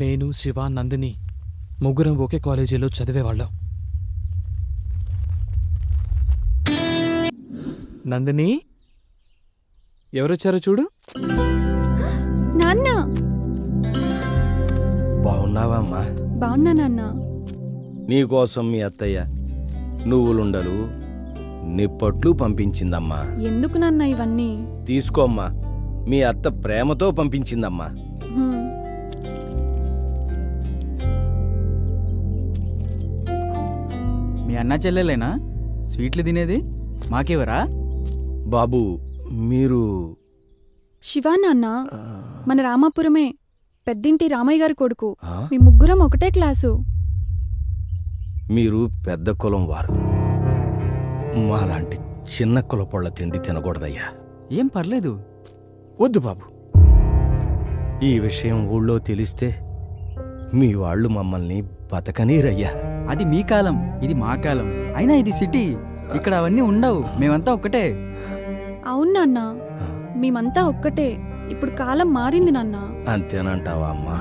నేను, శివ, నందిని ముగ్గురం ఒకే కాలేజీలో చదివేవాళ్ళం. నందిని, ఎవరొచ్చారో చూడు. నాన్న. బాగున్నావా అమ్మా? బాగున్నా నాన్న. నీకోసం మీ అత్తయ్య నువ్వులుండలు నిప్పట్లు పంపించిందమ్మా. ఎందుకు నాన్న ఇవన్నీ? తీసుకోమ్మా, మీ అత్త ప్రేమతో పంపించిందమ్మా. మీ అన్న చెల్లెలేనా స్వీట్లు తినేది? మాకెవరా? బాబు మీరు? శివా నాన్న, మన రామాపురమే, పెద్దింటి రామయ్య గారి కొడుకు. మీ ముగ్గురం ఒకటే క్లాసు. మీరు పెద్ద కులం వారు, మాలాంటి చిన్న కులపొళ్ళ తిండి తినకూడదయ్యా. ఏం పర్లేదు. వద్దు బాబు, ఈ విషయం ఊళ్ళో తెలిస్తే మీ వాళ్ళు మమ్మల్ని బతకనీరయ్యా. అది మీ కాలం, ఇది మా కాలం. అయినా ఇది సిటీ, ఇక్కడ అవన్నీ ఉండవు. మేమంతా ఒక్కటే. అవును నాన్న, మేమంతా ఒక్కటే. ఇప్పుడు కాలం మారింది నాన్న. అంతేనంటావా అమ్మా?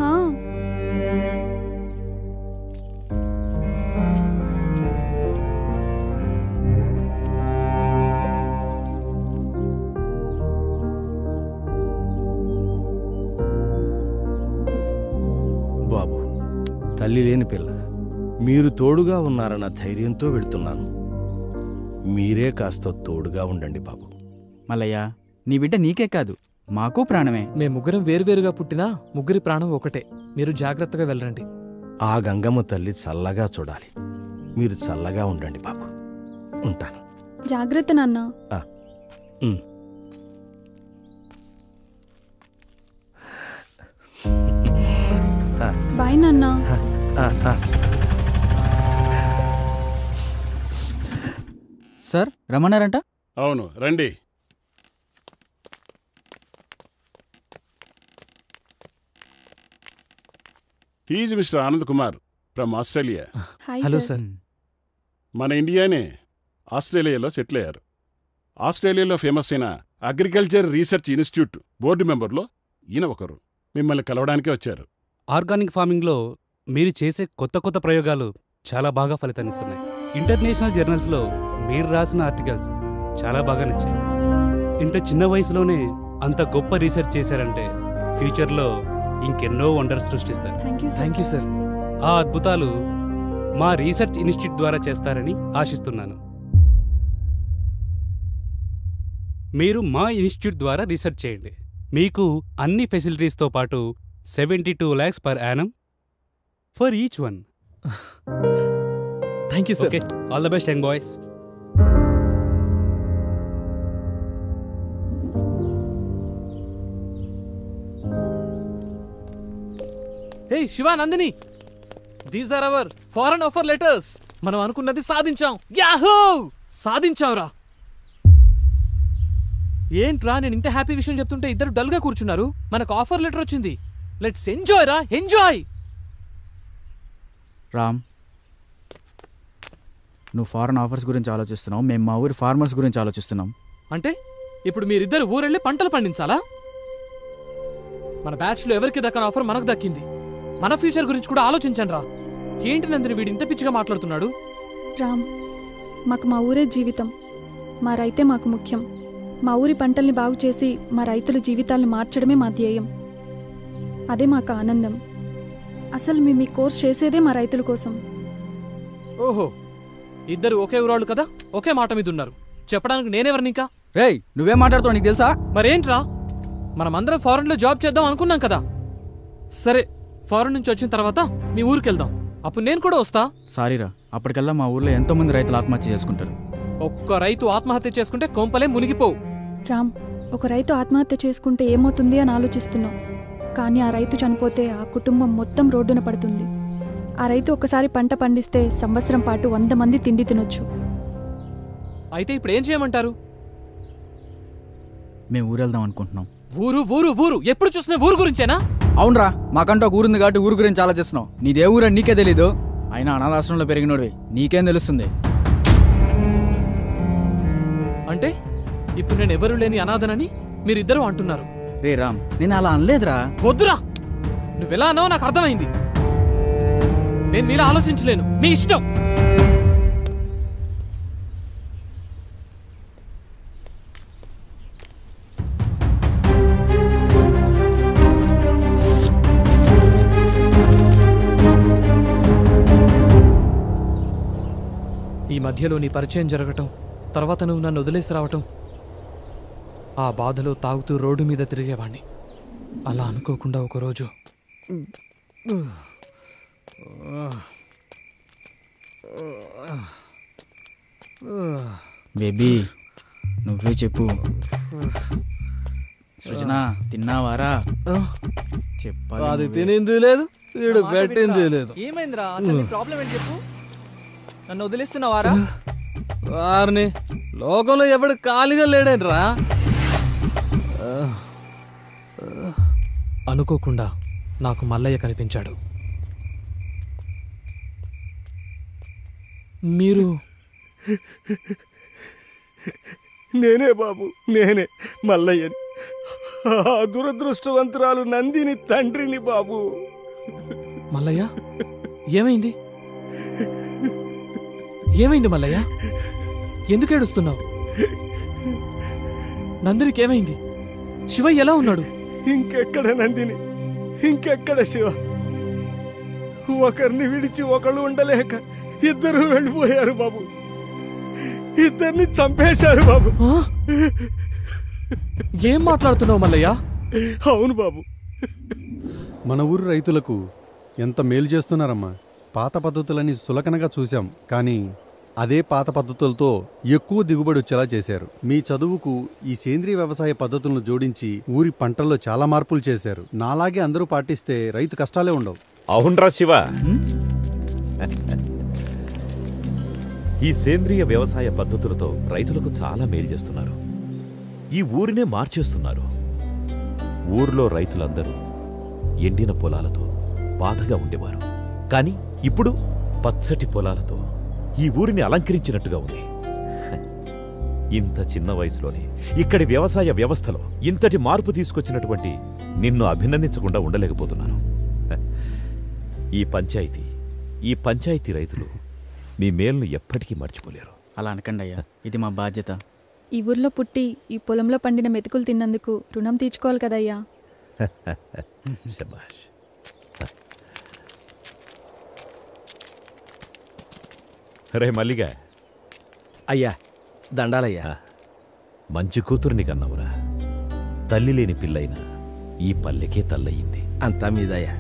బాబు, తల్లి లేని పిల్ల, మీరు తోడుగా ఉన్నారన్న ధైర్యంతో వెళుతున్నాను. మీరే కాస్త తోడుగా ఉండండి బాబు. మల్లయ్య, నీ బిడ్డ నీకే కాదు, మాకు ప్రాణమే. మేము ముగ్గురం వేరువేరుగా పుట్టినా ముగ్గురి ప్రాణం ఒకటే. మీరు జాగ్రత్తగా వెళ్ళండి. ఆ గంగమ్మ తల్లి చల్లగా చూడాలి. మీరు చల్లగా ఉండండి బాబు. ఉంటాను. జాగ్రత్త నాన్న. బాయ్ నాన్న. సార్ రమ్మన్నారంట? అవును, రండి. He's Mister Anand Kumar from Australia. Hello sir. మన ఇండియానే ఆస్ట్రేలియాలో సెటిల్ అయ్యారు. ఆస్ట్రేలియాలో ఫేమస్ అయిన అగ్రికల్చర్ రీసెర్చ్ ఇన్స్టిట్యూట్ బోర్డు మెంబర్లో ఈయన ఒకరు. మిమ్మల్ని కలవడానికే వచ్చారు. ఆర్గానిక్ ఫార్మింగ్లో మీరు చేసే కొత్త కొత్త ప్రయోగాలు చాలా బాగా ఫలితాన్నిస్తున్నాయి. ఇంటర్నేషనల్ జర్నల్స్లో మీరు రాసిన ఆర్టికల్స్ చాలా బాగా నచ్చాయి. ఇంత చిన్న వయసులోనే అంత గొప్ప రీసెర్చ్ చేశారంటే ఫ్యూచర్లో ఇంకెన్నో వండర్స్ సృష్టిస్తారు. Thank you sir. ఆ అద్భుతాలు మా రీసెర్చ్ ఇన్స్టిట్యూట్ ద్వారా చేస్తారని ఆశిస్తున్నాను. మీరు మా ఇన్స్టిట్యూట్ ద్వారా రీసెర్చ్ చేయండి. మీకు అన్ని ఫెసిలిటీస్తో పాటు 72 lakhs per annum for each one. Thank you, sir. Okay, all the best, young boys. Hey, Shiva, Nandini. These are our foreign offer letters. మనం అనుకున్నది సాధించాం. యాహూ! సాధించాంరా. ఏంట్రా, నేను ఇంత హ్యాపీ విషయం చెప్తుంటే ఇద్దరు డల్గా కూర్చున్నారు. మనకు ఆఫర్ లెటర్ వచ్చింది. లెట్స్ ఎంజాయ్ రా, ఎంజాయ్. రామ్, నువ్వు ఫారెన్ ఆఫర్స్ గురించి ఆలోచిస్తున్నావు, మేము మా ఊరి ఫార్మర్స్ గురించి ఆలోచిస్తున్నాం. అంటే ఇప్పుడు మీరిద్దరు ఊరెళ్ళి పంటలు పండించాలా? మన బ్యాచ్లో ఎవరికి దక్కని ఆఫర్ మనకు దక్కింది. మన ఫ్యూచర్ గురించి కూడా ఆలోచించండి రా. ఏంటి నందిని వీడు ఇంత పిచ్చిగా మాట్లాడుతున్నాడు? రామ్, మాకు మా ఊరే జీవితం. మా రైతే మాకు ముఖ్యం. మా ఊరి పంటల్ని బాగు చేసి మా రైతుల జీవితాలను మార్చడమే మా ధ్యేయం. అదే మాకు ఆనందం. అసలు మేము ఈ కోర్స్ చేసేదే మా రైతుల కోసం. ఓహో, ఇద్దరు ఒకే ఊరాళ్ళు కదా, ఒకే మాట మీద ఉన్నారు. చెప్పడానికి నేనెవరిని ఇంకా? రేయ్, నువ్వేం మాట్లాడుతావు నీకు తెలుసా? మరేంట్రా, మనమందరం ఫారెన్లో జాబ్ చేద్దాం అనుకున్నాం కదా. సరే, ఫారెన్ నుంచి వచ్చిన తర్వాత మీ ఊరికి వెళ్దాం. అప్పుడు నేను కూడా వస్తా. సారీరా, అప్పటికల్లా మా ఊర్లో ఎంతో మంది రైతులు ఆత్మహత్య చేసుకుంటారు. ఒక్క రైతు ఆత్మహత్య చేసుకుంటే కొంపలే మునిగిపోవు. రామ్, ఒక రైతు ఆత్మహత్య చేసుకుంటే ఏమవుతుంది అని ఆలోచిస్తున్నాం. కానీ ఆ రైతు చనిపోతే ఆ కుటుంబం మొత్తం రోడ్డున పడుతుంది. ఆ రైతు ఒకసారి పంట పండిస్తే సంవత్సరం పాటు 100 మంది తిండి తినొచ్చు. అయితే ఇప్పుడు ఏం చేయమంటారు? మేము ఊరెళ్దాం అనుకుంటున్నాం. ఊరు ఊరు ఊరు, ఎప్పుడు చూసినా ఊరు గురించేనా? అవునరా, మాకంటూ ఒక ఊరుంది కాబట్టి ఊరు గురించి ఆలోచిస్తున్నావు. నీదే ఊరని నీకే తెలీదు. అయినా అనాథాశ్రమంలో పెరిగినోడివి, నీకేం తెలుస్తుంది? అంటే ఇప్పుడు నేను ఎవరు లేని అనాథనని మీరిద్దరూ అంటున్నారు? రే రామ్, నేను అలా అనలేదురా. వద్దురా, నువ్వెలా అన్నావో నాకు అర్థమైంది. నేను మీలా ఆలోచించలేను. మీ ఇష్టం. ఈ మధ్యలో నీ పరిచయం జరగటం, తర్వాత నువ్వు నన్ను వదిలేసి రావటం, ఆ బాధలో తాగుతూ రోడ్డు మీద తిరిగేవాణ్ణి. అలా అనుకోకుండా ఒకరోజు బేబీ నువ్వే చెప్పు. సృజన తిన్నావారా? చెప్పాలి. అది తినింది లేదు, వీడు పెట్టింది లేదు. ఏమైందిరా? అసలు నీ ప్రాబ్లం ఏంటి చెప్పు. నన్ను వదిలేస్తున్నావారా? వారిని లోకంలో ఎవడు ఖాళీగా లేడేంట్రా. అనుకోకుండా నాకు మల్లయ్య కనిపించాడు. మీరు? నేనే బాబు, నేనే మల్లయ్యని. ఆ దురదృష్టవంతురాలు నందిని తండ్రిని బాబు. మల్లయ్య, ఏమైంది? ఏమైంది మల్లయ్య? ఎందుకు ఏడుస్తున్నావు? నందినికి ఏమైంది? శివయ్య ఎలా ఉన్నాడు? ఇంకెక్కడ నందిని, ఇంకెక్కడ శివ? ఒకరిని విడిచి ఒకళ్ళు ఉండలేక ఇద్దరు వెళ్ళిపోయారు బాబు. ఇద్దరిని చంపేశారు బాబు. ఏం మాట్లాడుతున్నావు మల్లయ్య? అవును బాబు. మన ఊరు రైతులకు ఎంత మేలు చేస్తున్నారమ్మా. పాత పద్ధతులని సులకనగా చూశాం, కానీ అదే పాత పద్ధతులతో ఎక్కువ దిగుబడి వచ్చేలా చేశారు. మీ చదువుకు ఈ సేంద్రియ వ్యవసాయ పద్ధతులను జోడించి ఊరి పంటల్లో చాలా మార్పులు చేశారు. నాలాగే అందరూ పాటిస్తే రైతు కష్టాలే ఉండవు. అవునరా శివ, ఈ సేంద్రియ వ్యవసాయ పద్ధతులతో రైతులకు చాలా మేలు చేస్తున్నారు. ఈ ఊరినే మార్చేస్తున్నారు. ఊర్లో రైతులందరూ ఎండిన పొలాలతో బాధగా ఉండేవారు. కానీ ఇప్పుడు పచ్చటి పొలాలతో ఈ ఊరిని అలంకరించినట్టుగా ఉంది. ఇంత చిన్న వయసులోనే ఇక్కడి వ్యవసాయ వ్యవస్థలో ఇంతటి మార్పు తీసుకొచ్చినటువంటి నిన్ను అభినందించకుండా ఉండలేకపోతున్నాను. ఈ పంచాయతీ రైతులు మీ మేలును ఎప్పటికీ మర్చిపోలేరు. అలా అనకండి అయ్యా, ఇది మా బాధ్యత. ఈ ఊర్లో పుట్టి ఈ పొలంలో పండిన మెతుకులు తిన్నందుకు రుణం తీర్చుకోవాలి కదయ్యా. శభాష్. రే మల్లిగా. అయ్యా దండాలయ్యా. మంచి కూతురుని కన్నావురా. తల్లి లేని పిల్లైనా ఈ పల్లెకే తల్లయింది. అంతా మీదయ్యా.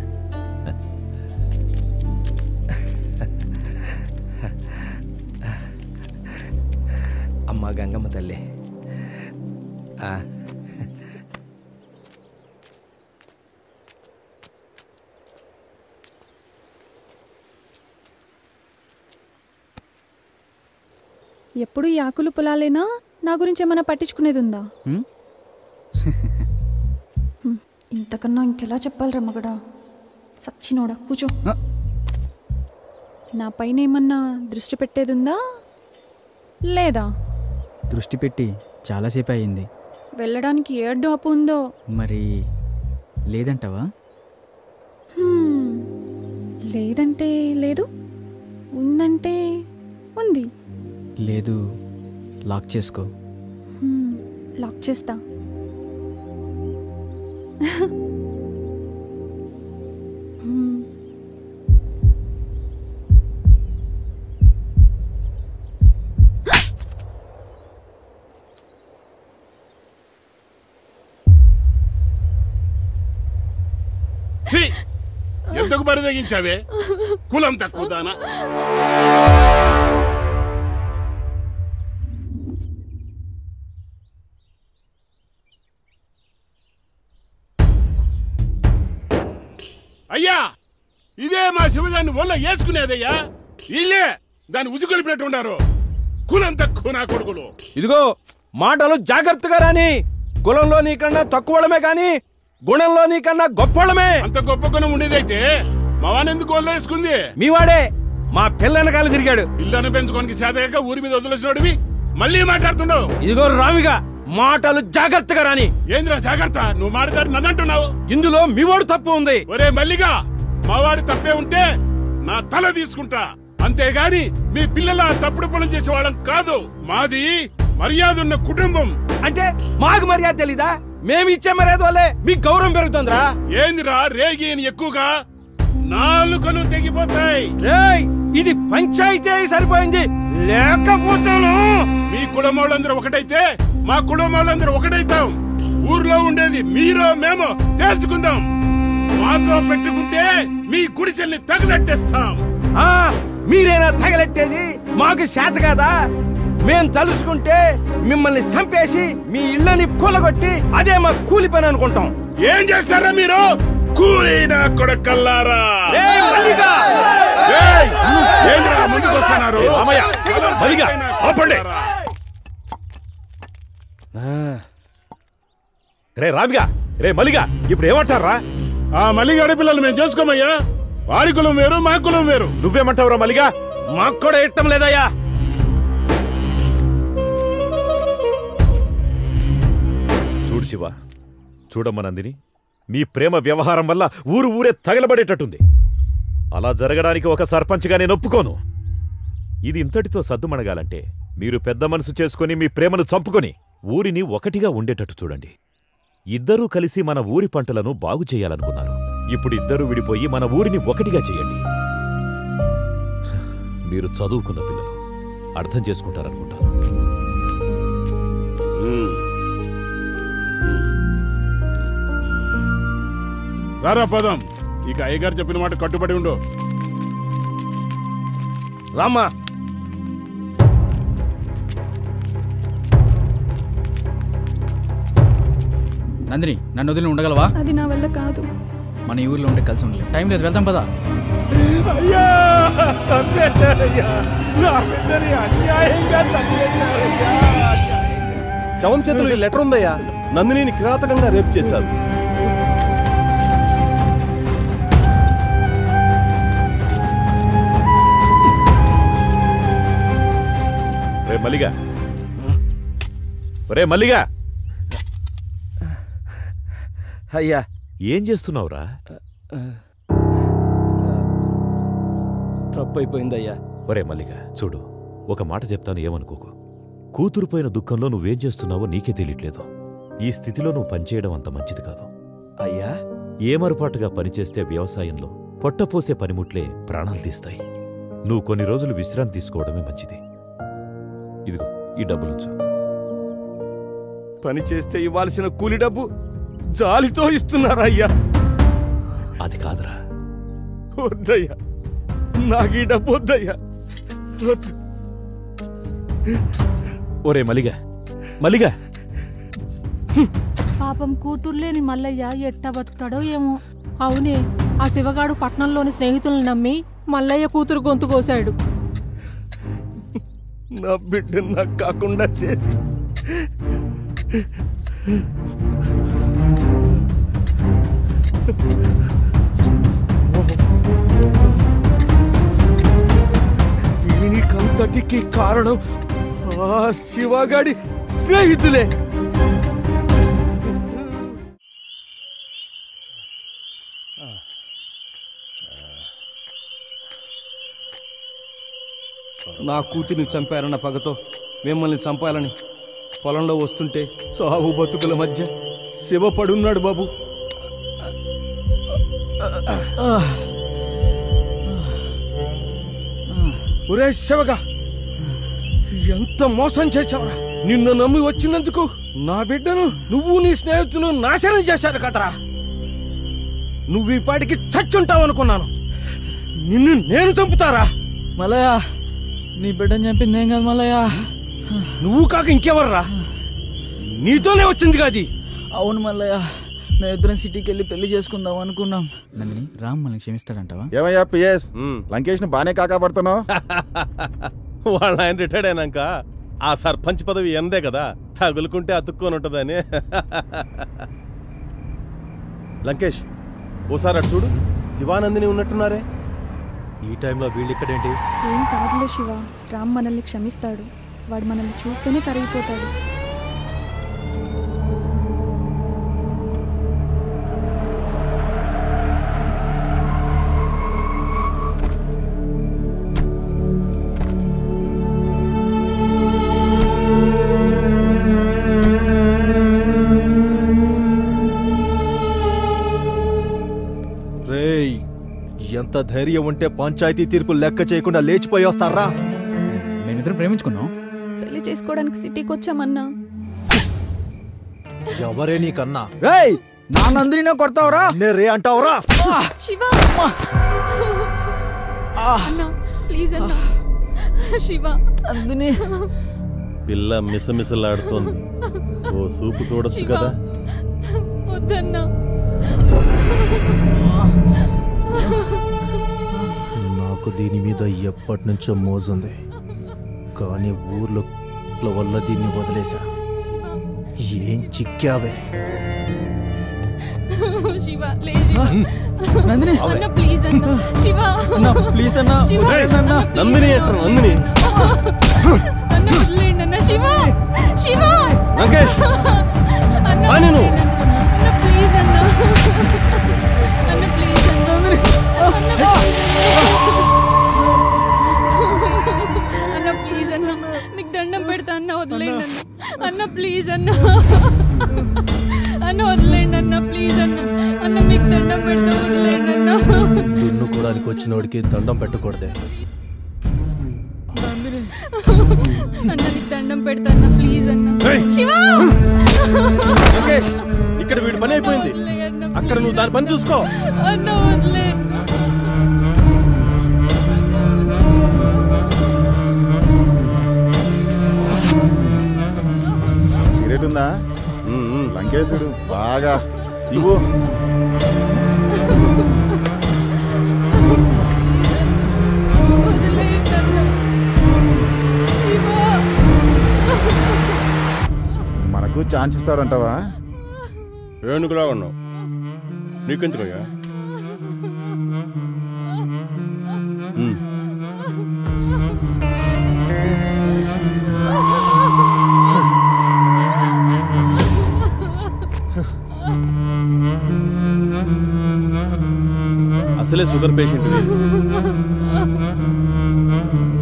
అమ్మా గంగమ్మ తల్లి. ఎప్పుడు ఈ ఆకులు పొలాలేనా? నా గురించి ఏమైనా పట్టించుకునేది ఉందా? ఇంతకన్నా ఇంకెలా చెప్పాలిరా మగడా. సచ్చినోడా కూచో. నా పైన ఏమన్నా దృష్టి పెట్టేది ఉందా లేదా? దృష్టి పెట్టి చాలాసేపు అయింది. వెళ్ళడానికి ఏ అడ్డు అప్పు ఉందో మరి లేదంటావా? లేదంటే లేదు, ఉందంటే ఉంది. లేదు, లాక్ చేసుకో. లాక్ చేస్తా. ఎందుకు బరిదగించావే? కులం తక్కువ దానా? అయ్యా, ఇదే మా శివదాన్ని వల్ల వేసుకునేదయ్యా. ఇల్లే దాన్ని ఉసుకొలిపినట్టు ఉన్నారు. కులం తక్కువ నా కొడుకులు. ఇదిగో మాటలు జాగ్రత్తగా రాని. కులంలో నీకన్నా తక్కువడమే కాని గుణంలో నీకన్నా గొప్పడమే. అంత గొప్ప గుణం ఉండేదైతే మా వాడిని ఎందుకు వల్ల వేసుకుంది? మీ వాడే మా పిల్ల వెనకాల తిరిగాడు. ఇల్లును పెంచుకోనికి చేతగా ఊరి మీద వదిలేసినోడివి మళ్ళీ మాట్లాడుతున్నావు. ఇదిగో రామిగా మాటలు జాగ్రత్తగా రాని. ఏంద్రా జాగ్రత్త? నువ్వు మాట్లాడి నన్ను అంటున్నావు. ఇందులో మీ వాడు తప్పు ఉంది. ఒరే మల్లిగా, మావాడి తప్పే ఉంటే నా తల తీసుకుంటా, అంతేగాని మీ పిల్లల తప్పుడు పనులు చేసేవాళ్ళం కాదు. మాది మర్యాద ఉన్న కుటుంబం. అంటే మాకు మర్యాద తెలీదా? మేము ఇచ్చే మర్యాద వల్లే మీకు గౌరవం పెరుగుతుందిరా. ఏందిరా రేగి ఎక్కువగా? నాలుకలు తెగిపోతాయి. ఇది పంచాయతీ అయి సరిపోయింది, లేకపోతాను. మీ కులం వాళ్ళందరూ ఒకటైతే మా కులం వాళ్ళందరూ ఒకటైతాం. ఊర్లో ఉండేది మీరో మేమో తేల్చుకుందాం. మాతో పెట్టుకుంటే మీ గుడిసెల్ని తగలెట్టేస్తాం. మీరేనా తగలెట్టేది? మాకు చేత కాదా? మేం తలుసుకుంటే మిమ్మల్ని చంపేసి మీ ఇళ్ళని కూలగొట్టి అదే మా కూలి పని అనుకుంటాం. ఏం చేస్తారా మీరు? కూలీనా కొడకల్లారా! ముందుకొస్తున్నారు. రే రామిగా, రే మల్లిగా, ఇప్పుడు ఏమంటారా? ఆ మల్లిగాడి పిల్లలు మేము చేసుకోమయ్యా. వారి కులం వేరు, మా కులం వేరు. నువ్వేమంటావురా మల్లిగా? మాకు కూడా ఇష్టం లేదయ్యా. చూడు శివ, చూడమ్మ నందిని, నీ ప్రేమ వ్యవహారం వల్ల ఊరే తగలబడేటట్టుంది. అలా జరగడానికి ఒక సర్పంచ్గా నేను ఒప్పుకోను. ఇది ఇంతటితో సద్దుమణగాలంటే మీరు పెద్ద మనసు చేసుకుని మీ ప్రేమను చంపుకొని ఊరిని ఒకటిగా ఉండేటట్టు చూడండి. ఇద్దరూ కలిసి మన ఊరి పంటలను బాగు చేయాలనుకున్నారు. ఇప్పుడు ఇద్దరూ విడిపోయి మన ఊరిని ఒకటిగా చేయండి. మీరు చదువుకున్న పిల్లలు, అర్థం చేసుకుంటారనుకుంటాను. రారా పదం. ఇక అయ్యగారు చెప్పిన మాట కట్టుబడి ఉండు. రామ్మా. నందిని, నన్ను వదిలి ఉండగలవా? అది నా వల్ల కాదు. మన ఈ ఊర్లో ఉంటే కలిసి ఉండలేదు. టైం లేదు, వెళ్దాం పదా. శవం చేతులు ఈ లెటర్ ఉందయ్యా. నందిని కిరాతకంగా రేపు చేశారు. రే మల్లిగా, రే మల్లిగా. అయ్యా, ఏం చేస్తున్నావురా? తప్పైపోయిందయ్యా. ఒరే మల్లిగా, చూడు, ఒక మాట చెప్తాను, ఏమనుకోకు. కూతురుపోయిన దుఃఖంలో నువ్వేం చేస్తున్నావో నీకే తెలియట్లేదు. ఈ స్థితిలో నువ్వు పనిచేయడం అంత మంచిది కాదు. అయ్యా, ఏమరుపాటుగా పనిచేస్తే వ్యవసాయంలో పొట్టపోసే పనిముట్లే ప్రాణాలు తీస్తాయి. నువ్వు కొన్ని రోజులు విశ్రాంతి తీసుకోవడమే మంచిది. ఇదిగో ఈ డబ్బులుంచు. పని చేస్తే ఇవ్వాల్సిన కూలి డబ్బు జాలితో ఇస్తున్నారా అయ్యా? అది కాదురా. వద్దయ్యా, నాకు ఈ డబ్బు వద్దయ్యా. ఒరే మల్లిగా, మల్లిగా. పాపం కూతుర్లేని మల్లయ్య ఎట్టా బతుకుతాడో ఏమో. అవునే, ఆ శివగాడు పట్నంలోని స్నేహితులను నమ్మి మల్లయ్య కూతురు గొంతు కోశాడు. నా బిడ్డను నాకు కాకుండా చేసి దీనికంతటికి కారణం ఆ శివగాడి స్నేహితులే. నా కూతుర్ని చంపారన్న పగతో మిమ్మల్ని చంపాలని పొలంలో వస్తుంటే చావు బతుకుల మధ్య శివ పడున్నాడు బాబు. ఒరే శివగా, ఎంత మోసం చేశావురా! నిన్ను నమ్మి వచ్చినందుకు నా బిడ్డను నువ్వు నీ స్నేహితులు నాశనం చేశారు కదరా. నువ్వు ఈ పాటికి చచ్చుంటావు అనుకున్నాను. నిన్ను నేను చంపుతారా? మల్లయ్య, నీ బిడ్డని చంపింది ఏం కాదు మల్లయ్య. నువ్వు కాక ఇంకెవర్రా? నీతోనే వచ్చింది కాది. అవును మల్లయ్య, మేమిద్దరం సిటీకి వెళ్ళి పెళ్లి చేసుకుందాం అనుకున్నాం. నందిని, రామ్ మనల్ని క్షమిస్తాడంటావా? ఏమయ్యా పిఎస్, లంకేష్ ను బానే కాకాపడుతున్నావు. వాళ్ళ ఆయన రిటైర్డ్ అయినాక ఆ సర్పంచ్ పదవి ఎందే కదా, తగులుకుంటే అతుక్కొని ఉంటుందని. లంకేష్, ఓసారి అటు చూడు, శివానందిని ఉన్నట్టున్నారే. ఈ టైంలో వీళ్ళిక్కడేంటి? ఏం కాదులే శివ, రామ్ మనల్ని క్షమిస్తాడు. వాడు మనల్ని చూస్తేనే కరిగిపోతాడు. ఎంత ధైర్యం ఉంటే పంచాయతీ తీర్పు లెక్క చేయకుండా లేచిపోయి వస్తారా? మేమిద్దరం ప్రేమించుకున్నాం. పెళ్లి చేసుకోవడానికి సిటీకి వచ్చామన్నా. ఎవరే నీకన్నా? రేయ్ నా నందిని కొడతావురా? రే అంటావురా? శివ అన్నా ప్లీజ్ అన్నా. శివ నందిని పిల్ల మిసమిసలాడుతోంది. ఓ సూపు చూడొచ్చు కదా. వద్దన్నా. నాకు దీని మీద ఎప్పటి నుంచో మోజుంది, కానీ ఊర్లో వల్ల దీన్ని వదిలేశా. ఏం చిక్కావే? శివ లేదు. నందిని అన్నా ప్లీజ్ అన్నా. శివ అన్నా ప్లీజ్ అన్నా. నందిని అంటారు. నందిని అన్నా వదిలేండి అన్నా. శివ శివ లంకేష్ అన్నా నేను అన్నా ప్లీజ్ అన్నా. అన్నా ప్లీజ్ అన్నా. అన్నా ప్లీజ్ అన్నా, మీకు దండం పెడతా అన్నా. వదిలేండి అన్నా. అన్నా ప్లీజ్ అన్నా. అన్న వదిలేండి అన్న ప్లీజ్ అన్న. అన్న మీకు దండం పెడతా వదిలేండి అన్న. దున్నుకోవడానికి వచ్చినోడికి దండం పెట్టకూడదే. అన్న నీకు దండం పెడతా అన్న ప్లీజ్ అన్న. శివ ఇక్కడ వీడి పని అయిపోయింది. అక్కడ నువ్వు దాని పని చూసుకో. అన్న వదిలే. సిగరెట్ ఉందా? లంకేశుడు బాగా ఇవ్వు. మనకు ఛాన్స్ ఇస్తాడంటావా? ఏనుగులా ఉన్నావు, నీకెందుకయ్యా? అసలే షుగర్ పేషెంట్.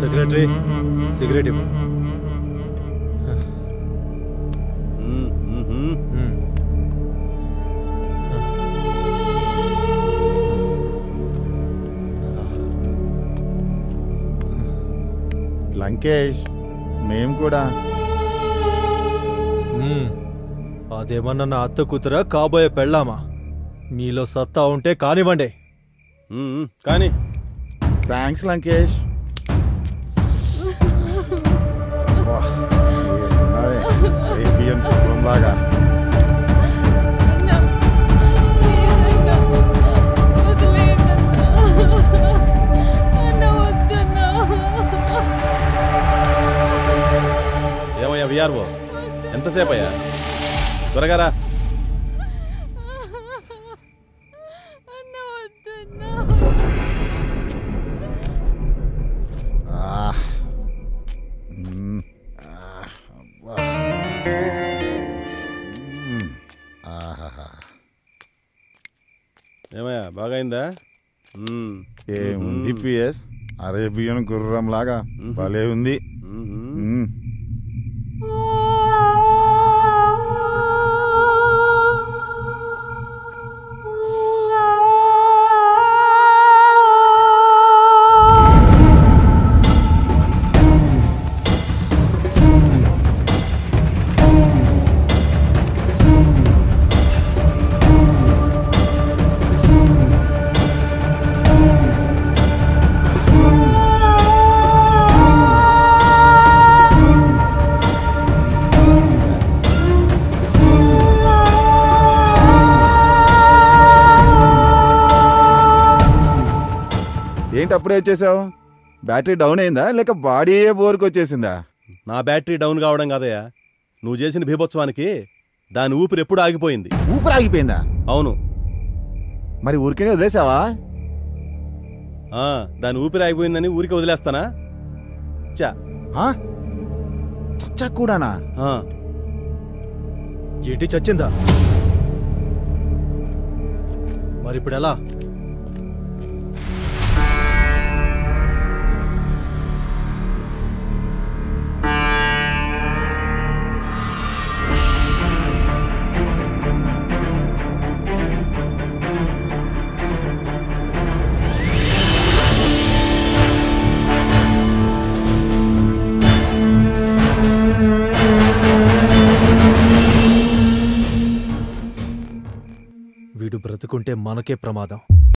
సెక్రటరీ సిగరెట్ ఇవ్వు. లంకేష్ మేము కూడా. అదేమన్నా నా అత్త కూతురా కాబోయే పెళ్ళామా? మీలో సత్తా ఉంటే కానివ్వండి. కానీ థ్యాంక్స్ లంకేష్. లాగా ఏమయ్యా విఆర్ఓ, ఎంతసేపు అయ్యా? త్వరగా రా. ఏమయ్యా బాగా అయిందా? ఏముంది పిఎస్, అరేబియన్ గుర్రం లాగా భలే ఉంది. ఏంటి అప్పుడే వచ్చేసావు? బ్యాటరీ డౌన్ అయిందా లేక బాడీ బోర్కి వచ్చేసిందా? నా బ్యాటరీ డౌన్ కావడం కాదయ్యా, నువ్వు చేసిన భీభత్సవానికి దాని ఊపిరి ఎప్పుడు ఆగిపోయింది. ఊపిరి ఆగిపోయిందా? అవును. మరి ఊరికే వదిలేసావా? దాని ఊపిరి ఆగిపోయిందని ఊరికి వదిలేస్తానా? చచ్చా కూడానా? ఏంటి చచ్చిందా? మరి ఇప్పుడు ఎలా? బ్రతుకుంటే మనకే ప్రమాదం.